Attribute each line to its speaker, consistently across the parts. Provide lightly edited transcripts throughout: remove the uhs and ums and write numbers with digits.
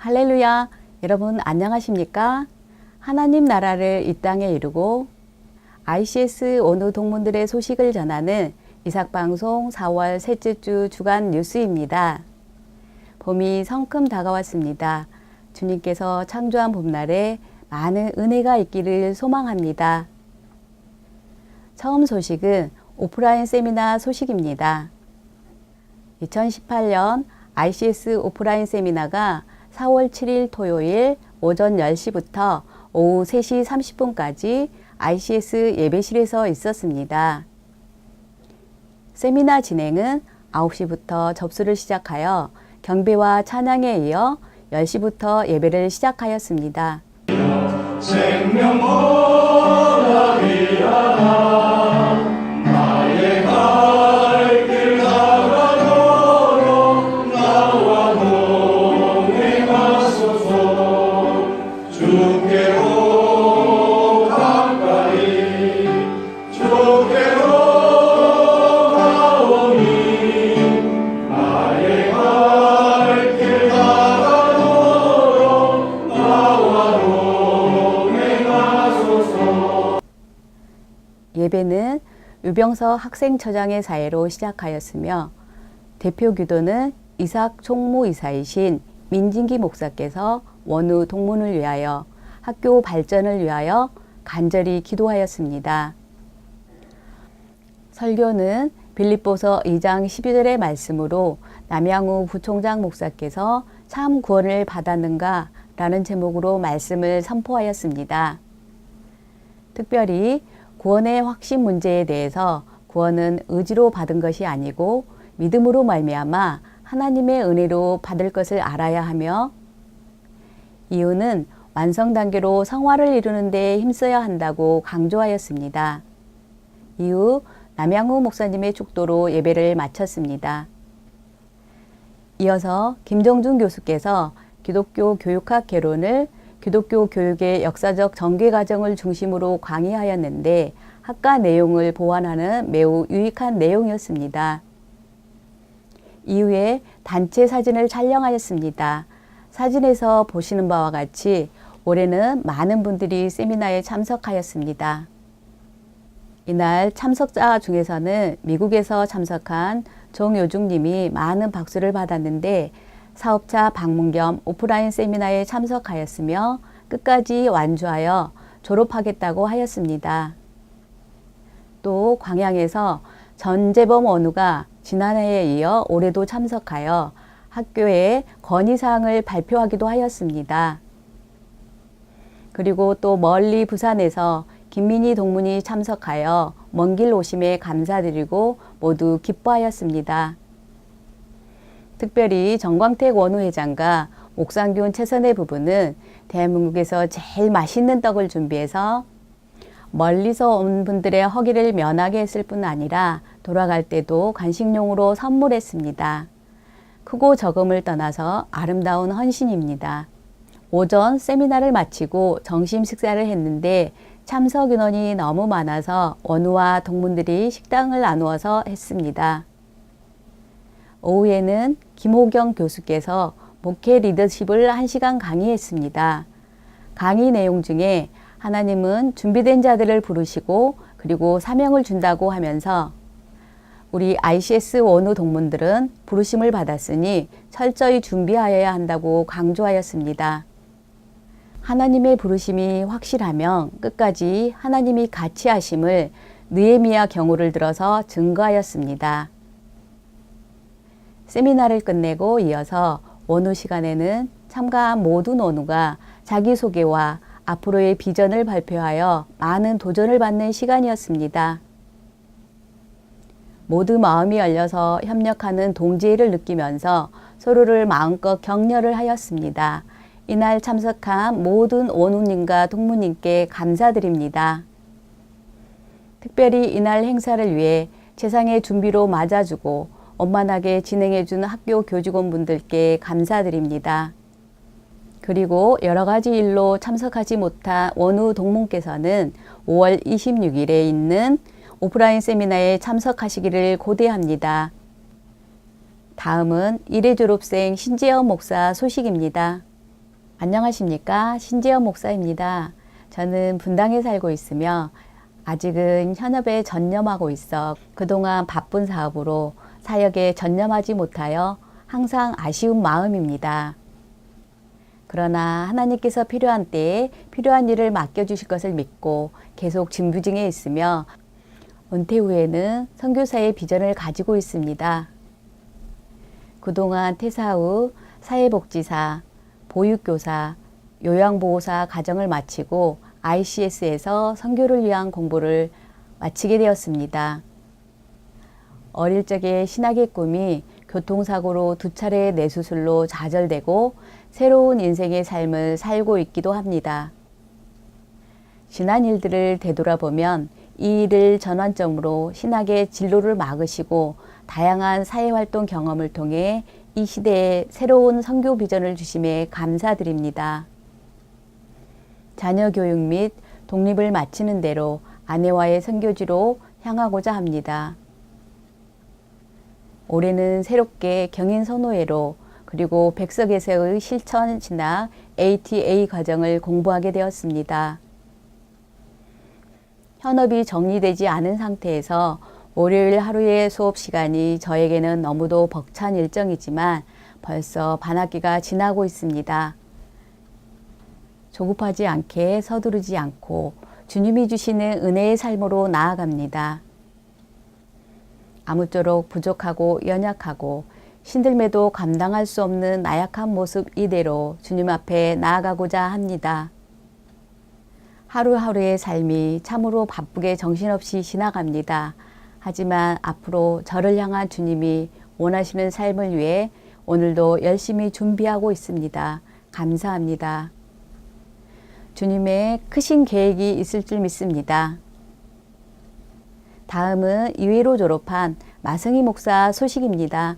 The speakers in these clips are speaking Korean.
Speaker 1: 할렐루야! 여러분 안녕하십니까? 하나님 나라를 이 땅에 이루고 ICS 원우 동문들의 소식을 전하는 이삭방송 4월 셋째 주 주간 뉴스입니다. 봄이 성큼 다가왔습니다. 주님께서 창조한 봄날에 많은 은혜가 있기를 소망합니다. 처음 소식은 오프라인 세미나 소식입니다. 2018년 ICS 오프라인 세미나가 4월 7일 토요일 오전 10시부터 오후 3시 30분까지 ICS 예배실에서 있었습니다. 세미나 진행은 9시부터 접수를 시작하여 경배와 찬양에 이어 10시부터 예배를 시작하였습니다. 생명보다 귀하다 나의 갈 길 나가도록 나와 동행하소서 주께로 가까이 주께로 가오니 나의 갈 길 나가도록 나와 동행하소서. 예배는 유병서 학생처장의 사회로 시작하였으며 대표 기도는 이삭 총무 이사이신 민진기 목사께서 원우 동문을 위하여 학교 발전을 위하여 간절히 기도하였습니다. 설교는 빌립보서 2장 12절의 말씀으로 남양우 부총장 목사께서 참 구원을 받았는가? 라는 제목으로 말씀을 선포하였습니다. 특별히 구원의 확신 문제에 대해서 구원은 의지로 받은 것이 아니고 믿음으로 말미암아 하나님의 은혜로 받을 것을 알아야 하며 이유는 완성 단계로 성화를 이루는 데 힘써야 한다고 강조하였습니다. 이후 남양우 목사님의 축도로 예배를 마쳤습니다. 이어서 김정준 교수께서 기독교 교육학 개론을 기독교 교육의 역사적 전개 과정을 중심으로 강의하였는데 학과 내용을 보완하는 매우 유익한 내용이었습니다. 이후에 단체 사진을 촬영하였습니다. 사진에서 보시는 바와 같이 올해는 많은 분들이 세미나에 참석하였습니다. 이날 참석자 중에서는 미국에서 참석한 정요중님이 많은 박수를 받았는데 사업자 방문 겸 오프라인 세미나에 참석하였으며 끝까지 완주하여 졸업하겠다고 하였습니다. 또 광양에서 전재범 원우가 지난해에 이어 올해도 참석하여 학교에 건의사항을 발표하기도 하였습니다. 그리고 또 멀리 부산에서 김민희 동문이 참석하여 먼 길 오심에 감사드리고 모두 기뻐하였습니다. 특별히 정광택 원우회장과 옥상균 최선혜 부부는 대한민국에서 제일 맛있는 떡을 준비해서 멀리서 온 분들의 허기를 면하게 했을 뿐 아니라 돌아갈 때도 간식용으로 선물했습니다. 크고 적음을 떠나서 아름다운 헌신입니다. 오전 세미나를 마치고 점심 식사를 했는데 참석 인원이 너무 많아서 원우와 동문들이 식당을 나누어서 했습니다. 오후에는 김호경 교수께서 목회 리더십을 1시간 강의했습니다. 강의 내용 중에 하나님은 준비된 자들을 부르시고 그리고 사명을 준다고 하면서 우리 ICS 원우 동문들은 부르심을 받았으니 철저히 준비하여야 한다고 강조하였습니다. 하나님의 부르심이 확실하면 끝까지 하나님이 같이 하심을 느헤미야 경우를 들어서 증거하였습니다. 세미나를 끝내고 이어서 원우 시간에는 참가한 모든 원우가 자기소개와 앞으로의 비전을 발표하여 많은 도전을 받는 시간이었습니다. 모두 마음이 열려서 협력하는 동지애를 느끼면서 서로를 마음껏 격려를 하였습니다. 이날 참석한 모든 원우님과 동무님께 감사드립니다. 특별히 이날 행사를 위해 최상의 준비로 맞아주고 원만하게 진행해준 학교 교직원분들께 감사드립니다. 그리고 여러 가지 일로 참석하지 못한 원우 동문께서는 5월 26일에 있는 오프라인 세미나에 참석하시기를 고대합니다. 다음은 1회 졸업생 신재현 목사 소식입니다. 안녕하십니까? 신재현 목사입니다. 저는 분당에 살고 있으며 아직은 현업에 전념하고 있어 그동안 바쁜 사업으로 사역에 전념하지 못하여 항상 아쉬운 마음입니다. 그러나 하나님께서 필요한 때에 필요한 일을 맡겨주실 것을 믿고 계속 진부중에 있으며 은퇴 후에는 선교사의 비전을 가지고 있습니다. 그동안 퇴사 후 사회복지사, 보육교사, 요양보호사 과정을 마치고 ICS에서 선교를 위한 공부를 마치게 되었습니다. 어릴 적에 신학의 꿈이 교통사고로 2차례 뇌수술로 좌절되고 새로운 인생의 삶을 살고 있기도 합니다. 지난 일들을 되돌아보면 이 일을 전환점으로 신학의 진로를 막으시고 다양한 사회활동 경험을 통해 이 시대에 새로운 선교 비전을 주심에 감사드립니다. 자녀 교육 및 독립을 마치는 대로 아내와의 선교지로 향하고자 합니다. 올해는 새롭게 경인 선호회로 그리고 백석에서의 실천 신학 ATA 과정을 공부하게 되었습니다. 현업이 정리되지 않은 상태에서 월요일 하루의 수업 시간이 저에게는 너무도 벅찬 일정이지만 벌써 반학기가 지나고 있습니다. 조급하지 않게 서두르지 않고 주님이 주시는 은혜의 삶으로 나아갑니다. 아무쪼록 부족하고 연약하고 신들매도 감당할 수 없는 나약한 모습 이대로 주님 앞에 나아가고자 합니다. 하루하루의 삶이 참으로 바쁘게 정신없이 지나갑니다. 하지만 앞으로 저를 향한 주님이 원하시는 삶을 위해 오늘도 열심히 준비하고 있습니다. 감사합니다. 주님의 크신 계획이 있을 줄 믿습니다. 다음은 이회로 졸업한 마승희 목사 소식입니다.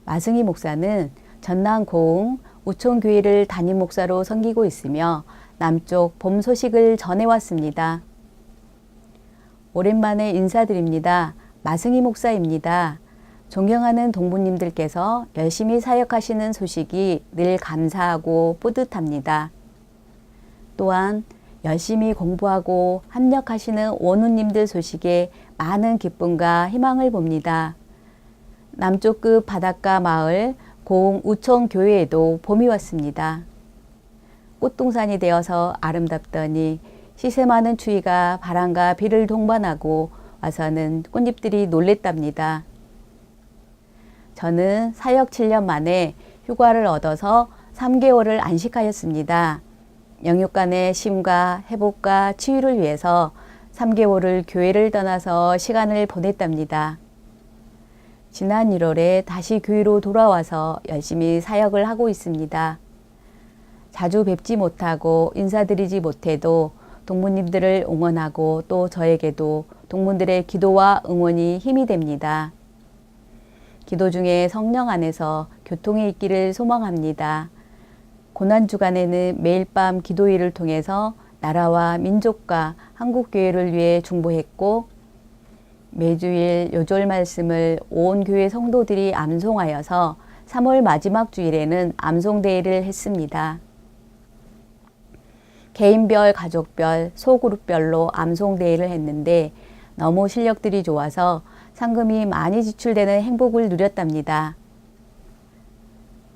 Speaker 1: 마승희 목사는 전남 고흥 우촌교회를 담임 목사로 섬기고 있으며 남쪽 봄 소식을 전해왔습니다. 오랜만에 인사드립니다. 마승희 목사입니다. 존경하는 동부님들께서 열심히 사역하시는 소식이 늘 감사하고 뿌듯합니다. 또한 열심히 공부하고 합력하시는 원우님들 소식에 많은 기쁨과 희망을 봅니다. 남쪽급 바닷가 마을 고흥 우천교회에도 봄이 왔습니다. 꽃동산이 되어서 아름답더니 시세 많은 추위가 바람과 비를 동반하고 와서는 꽃잎들이 놀랬답니다. 저는 사역 7년 만에 휴가를 얻어서 3개월을 안식하였습니다. 영육간의 쉼과 회복과 치유를 위해서 3개월을 교회를 떠나서 시간을 보냈답니다. 지난 1월에 다시 교회로 돌아와서 열심히 사역을 하고 있습니다. 자주 뵙지 못하고 인사드리지 못해도 동무님들을 응원하고 또 저에게도 동문들의 기도와 응원이 힘이 됩니다. 기도 중에 성령 안에서 교통이 있기를 소망합니다. 고난주간에는 매일 밤 기도회를 통해서 나라와 민족과 한국교회를 위해 중보했고 매주일 요절 말씀을 온 교회 성도들이 암송하여서 3월 마지막 주일에는 암송대회를 했습니다. 개인별, 가족별, 소그룹별로 암송대회를 했는데 너무 실력들이 좋아서 상금이 많이 지출되는 행복을 누렸답니다.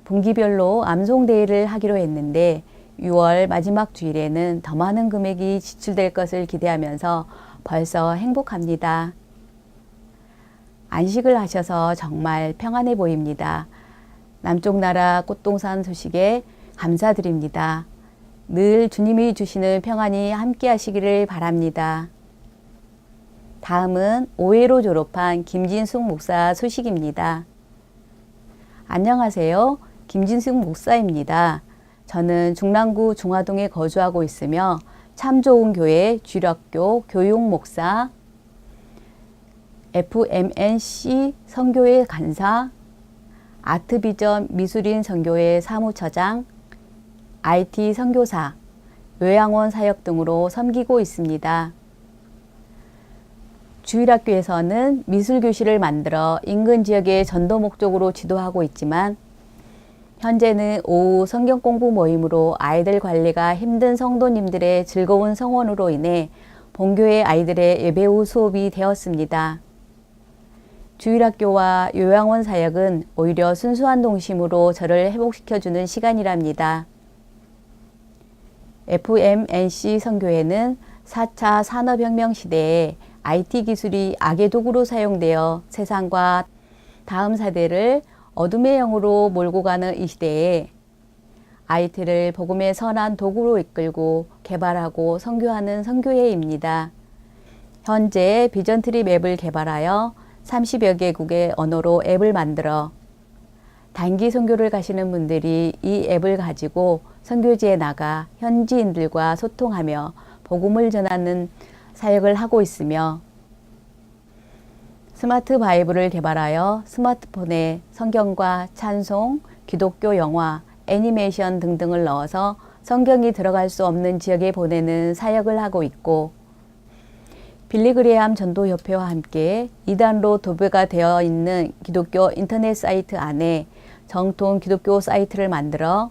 Speaker 1: 분기별로 암송대회를 하기로 했는데 6월 마지막 주일에는 더 많은 금액이 지출될 것을 기대하면서 벌써 행복합니다. 안식을 하셔서 정말 평안해 보입니다. 남쪽 나라 꽃동산 소식에 감사드립니다. 늘 주님이 주시는 평안이 함께 하시기를 바랍니다. 다음은 오회로 졸업한 김진숙 목사 소식입니다. 안녕하세요. 김진숙 목사입니다. 저는 중랑구 중화동에 거주하고 있으며 참 좋은 교회 주일학교 교육 목사, FMNC 선교회 간사, 아트비전 미술인 선교회 사무처장, IT 선교사, 요양원 사역 등으로 섬기고 있습니다. 주일학교에서는 미술교실을 만들어 인근 지역의 전도 목적으로 지도하고 있지만 현재는 오후 성경 공부 모임으로 아이들 관리가 힘든 성도님들의 즐거운 성원으로 인해 본교회 아이들의 예배 후 수업이 되었습니다. 주일학교와 요양원 사역은 오히려 순수한 동심으로 저를 회복시켜주는 시간이랍니다. FMNC 선교회는 4차 산업혁명 시대에 IT 기술이 악의 도구로 사용되어 세상과 다음 세대를 어둠의 영으로 몰고 가는 이 시대에 IT를 복음의 선한 도구로 이끌고 개발하고 선교하는 선교회입니다. 현재 비전트리 앱을 개발하여 30여 개국의 언어로 앱을 만들어 단기 선교를 가시는 분들이 이 앱을 가지고 선교지에 나가 현지인들과 소통하며 복음을 전하는 사역을 하고 있으며, 스마트 바이블을 개발하여 스마트폰에 성경과 찬송, 기독교 영화, 애니메이션 등등을 넣어서 성경이 들어갈 수 없는 지역에 보내는 사역을 하고 있고, 빌리그레암 전도협회와 함께 이단로 도배가 되어 있는 기독교 인터넷 사이트 안에 정통 기독교 사이트를 만들어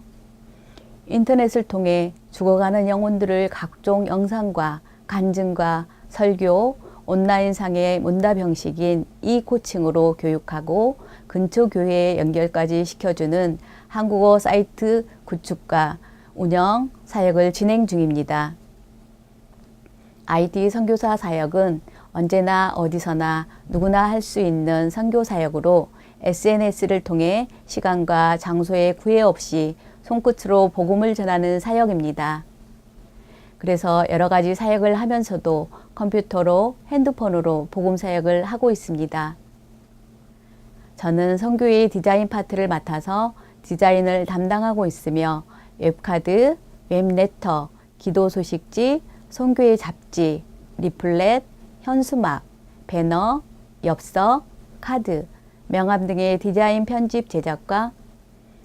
Speaker 1: 인터넷을 통해 죽어가는 영혼들을 각종 영상과 간증과 설교, 온라인상의 문답 형식인 e-코칭으로 교육하고 근처 교회에 연결까지 시켜주는 한국어 사이트 구축과 운영 사역을 진행 중입니다. IT 선교사 사역은 언제나 어디서나 누구나 할 수 있는 선교 사역으로 SNS를 통해 시간과 장소에 구애 없이 손끝으로 복음을 전하는 사역입니다. 그래서 여러 가지 사역을 하면서도 컴퓨터로, 핸드폰으로 복음 사역을 하고 있습니다. 저는 선교의 디자인 파트를 맡아서 디자인을 담당하고 있으며 웹카드, 웹레터, 기도 소식지, 선교의 잡지, 리플렛, 현수막, 배너, 엽서, 카드, 명함 등의 디자인 편집 제작과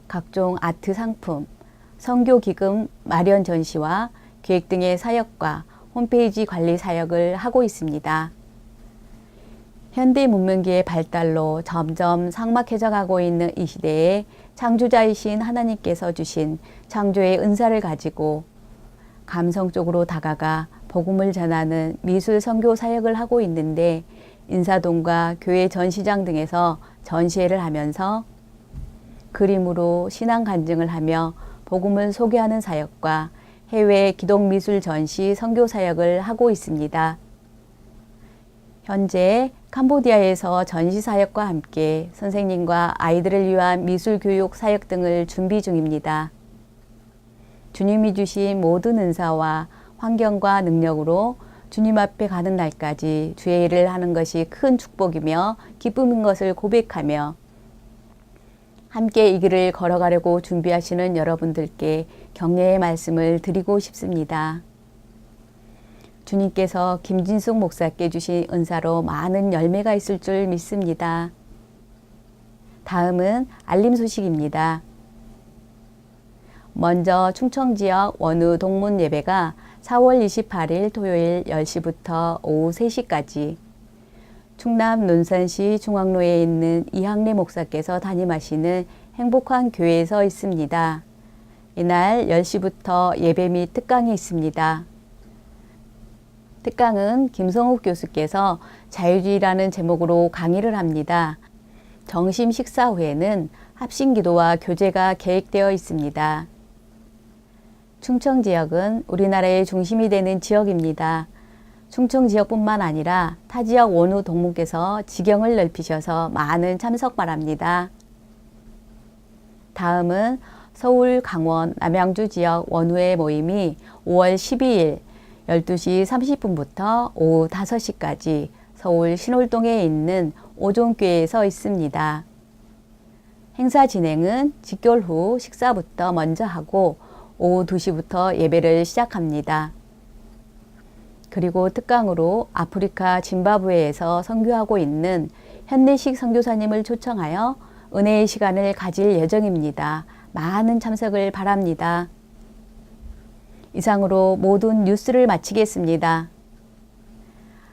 Speaker 1: 각종 아트 상품, 선교 기금 마련 전시와 기획 등의 사역과 홈페이지 관리 사역을 하고 있습니다. 현대 문명기의 발달로 점점 삭막해져 가고 있는 이 시대에 창조자이신 하나님께서 주신 창조의 은사를 가지고 감성적으로 다가가 복음을 전하는 미술 선교 사역을 하고 있는데, 인사동과 교회 전시장 등에서 전시회를 하면서 그림으로 신앙 간증을 하며 복음을 소개하는 사역과 해외 기독미술 전시 선교 사역을 하고 있습니다. 현재 캄보디아에서 전시 사역과 함께 선생님과 아이들을 위한 미술 교육 사역 등을 준비 중입니다. 주님이 주신 모든 은사와 환경과 능력으로 주님 앞에 가는 날까지 주의 일을 하는 것이 큰 축복이며 기쁨인 것을 고백하며 함께 이 길을 걸어가려고 준비하시는 여러분들께 격려의 말씀을 드리고 싶습니다. 주님께서 김진숙 목사께 주신 은사로 많은 열매가 있을 줄 믿습니다. 다음은 알림 소식입니다. 먼저 충청 지역 원우 동문 예배가 4월 28일 토요일 10시부터 오후 3시까지 충남 논산시 중앙로에 있는 이학래 목사께서 담임하시는 행복한 교회에서 있습니다. 이날 10시부터 예배 및 특강이 있습니다. 특강은 김성욱 교수께서 자유주의라는 제목으로 강의를 합니다. 점심 식사 후에는 합심기도와 교제가 계획되어 있습니다. 충청 지역은 우리나라의 중심이 되는 지역입니다. 충청 지역뿐만 아니라 타 지역 원우 동문께서 지경을 넓히셔서 많은 참석 바랍니다. 다음은 서울, 강원, 남양주 지역 원우의 모임이 5월 12일 12시 30분부터 오후 5시까지 서울 신월동에 있는 오종교회에서 있습니다. 행사 진행은 직결 후 식사부터 먼저 하고 오후 2시부터 예배를 시작합니다. 그리고 특강으로 아프리카 짐바브웨에서 선교하고 있는 현내식 선교사님을 초청하여 은혜의 시간을 가질 예정입니다. 많은 참석을 바랍니다. 이상으로 모든 뉴스를 마치겠습니다.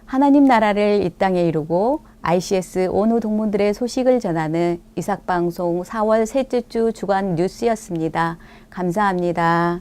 Speaker 1: 하나님 나라를 이 땅에 이루고 ICS 온후 동문들의 소식을 전하는 이삭방송 4월 셋째 주 주간 뉴스였습니다. 감사합니다.